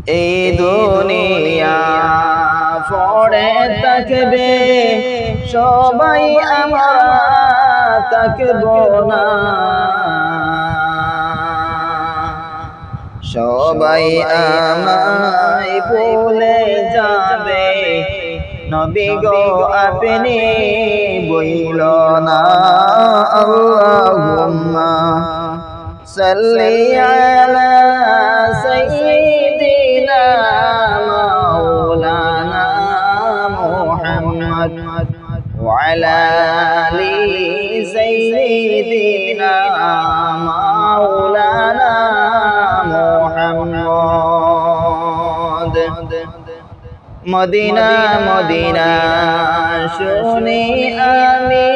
এই দুনিয়া পড়ে থাকবে সবাই, আমরা থাকব না। সবাই আমায় ভুলে যাবে, নবী গো আপনি বইল না। আল্লাহুম্মা সাল্লি আলা সাইয়্যিদিনা মাওলানা মুহাম্মদ ওয়া আলা আলি সাইয়্যিদিনা মাওলানা মুহাম্মদ। মদিনা মদিনা শুনি আমি,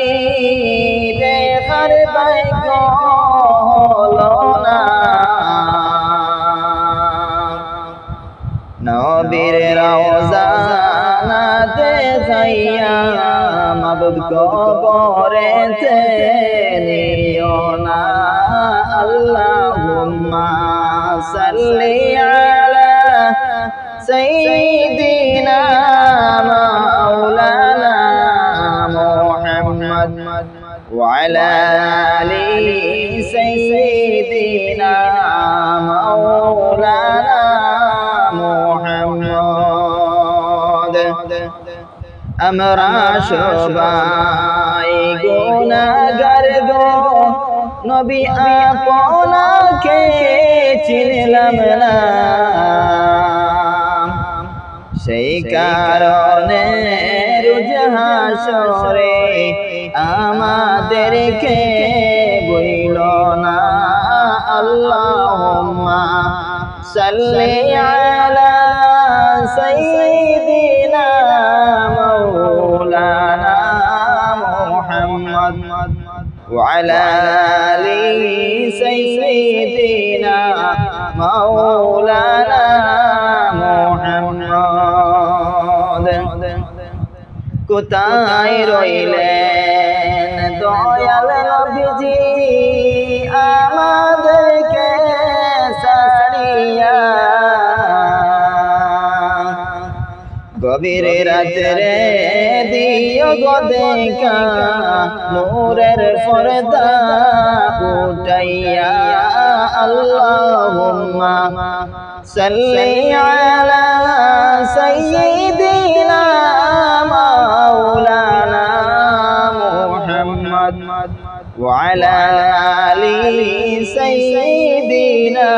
দেখার ভাগ্য হলো না। নবীর রওজা না দেখাইয়া মাবুদ কবরেতে নিও না। আল্লাহুম্মা সাল্লি আলা সাইয়্যিদিনা মাওলানা মুহাম্মদ ওয়া আলা আলি সাইয়্যিদিনা মাওলানা মুহাম্মদ। আমরা সবাই গুনাহগার গো, নবী আপনাকে চিনলাম না। সেই কারণে রোজ হাসরে আমাদেরকে বইল না। আল্লাহুম্মা সাল্লি আলা সাইয়্যিদিনা মাওলানা মুহাম্মদ ওয়া আলা আলি সাইয়্যিদিনা মাওলানা মুহাম্মদ। কোথায় রইলেন দয়াল নবীজি আমাদেরকে ছাড়িয়া? গভীর রাত্রে দিও গো দেখা, নূরের পর্দা উঠাইয়া। আল্লাহুম্মা সাল্লি আলা সাইয়্যিদিনা মাওলানা মুহাম্মদ ওয়া আলা আলি সাইয়্যিদিনা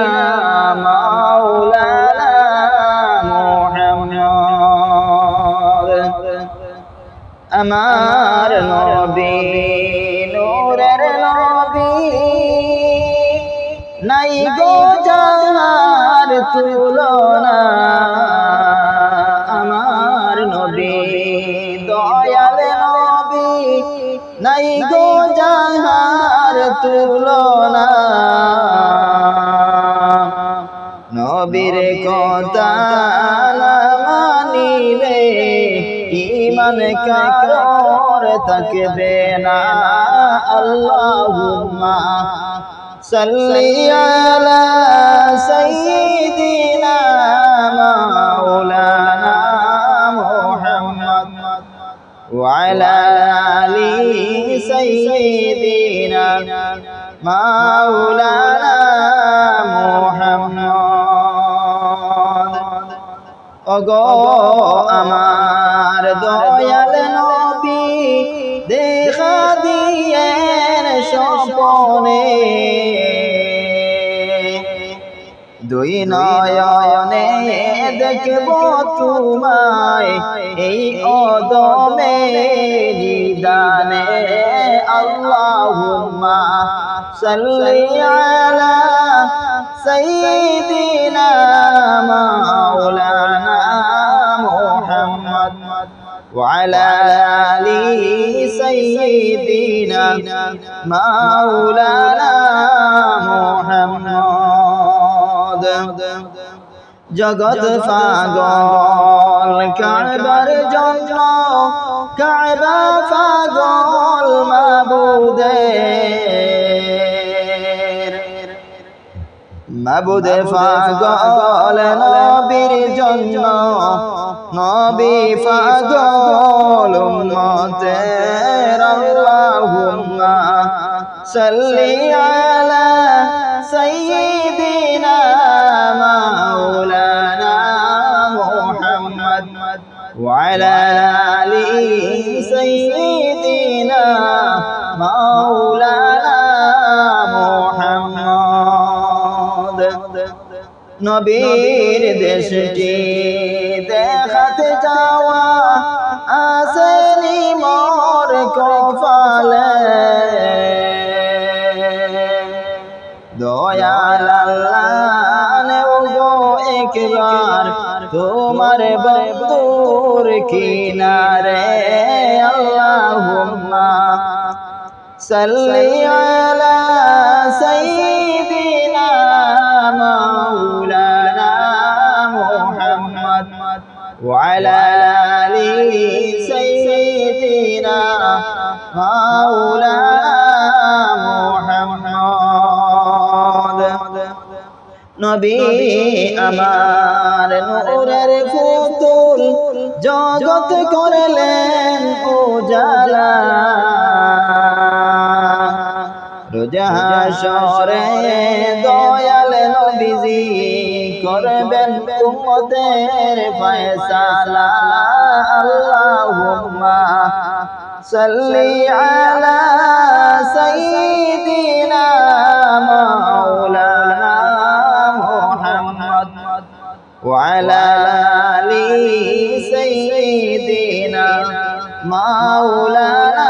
মাওলানা মুহাম্মদ। আমার নবী নূরের নবী, নাই গো যার তুলনা। আমার নবী দয়াল নবী, নাই গো যার তুলনা। নবীর কথা না মানিলে ঈমান কারোর থাকবে না। আল্লাহুম্মা সাল্লি আলা সাইয়্যিদিনা মাওলানা মুহাম্মদ ওয়া আলা আলি সাইয়্যিদিনা মাওলানা মুহাম্মদ। ওগো আমার দয়াল নবী, দেখা দিয়েন স্বপনে, দুই নয়নে দেখব তোমায় এই অদমে নিদানে। আল্লাহুম্মা সাল্লি আলা সাইয়্যিদিনা মাওলানা মুহাম্মদ ওয়া আলা আলি সাইয়্যিদিনা মাওলানা মুহাম্মদ। জগৎ পাগল কাবার জন্য, কাবা পাগল মাবুদের, মাবুদ পাগল নবীর নবী পাগল উম্মতের আল্লাহুম্মা সাল্লি আলা সাইয়্যিদিনা মাওলানা মুহাম্মদ ওয়া আলা আলি সাইয়্যিদিনা মাওলানা মুহাম্মদ। নবীর দেশটি দেখাতে যাওয়া আসেনি মোর কপালে, দয়াল আল্লাহ নেও গো একবার তোমার বন্ধুর কিনারে। আল্লাহুম্মা সাল্লি আলা সাইয়্যিদিনা মাওলানা মুহাম্মদ ওয়া আলা আলি সাইয়্যিদিনা মাওলানা মুহাম্মদ। নবী আমার নূরের ফুতুল জগৎ করলেন উজালা, রোজ হাশরে দয়াল নবীজি করবেন উম্মতের ফয়সালা। আল্লাহুম্মা সাল্লি আলা সাইয়্যিদিনা মাওলানা মুহাম্মদ ওয়া আলা আলি সাইয়্যিদিনা মাওলানা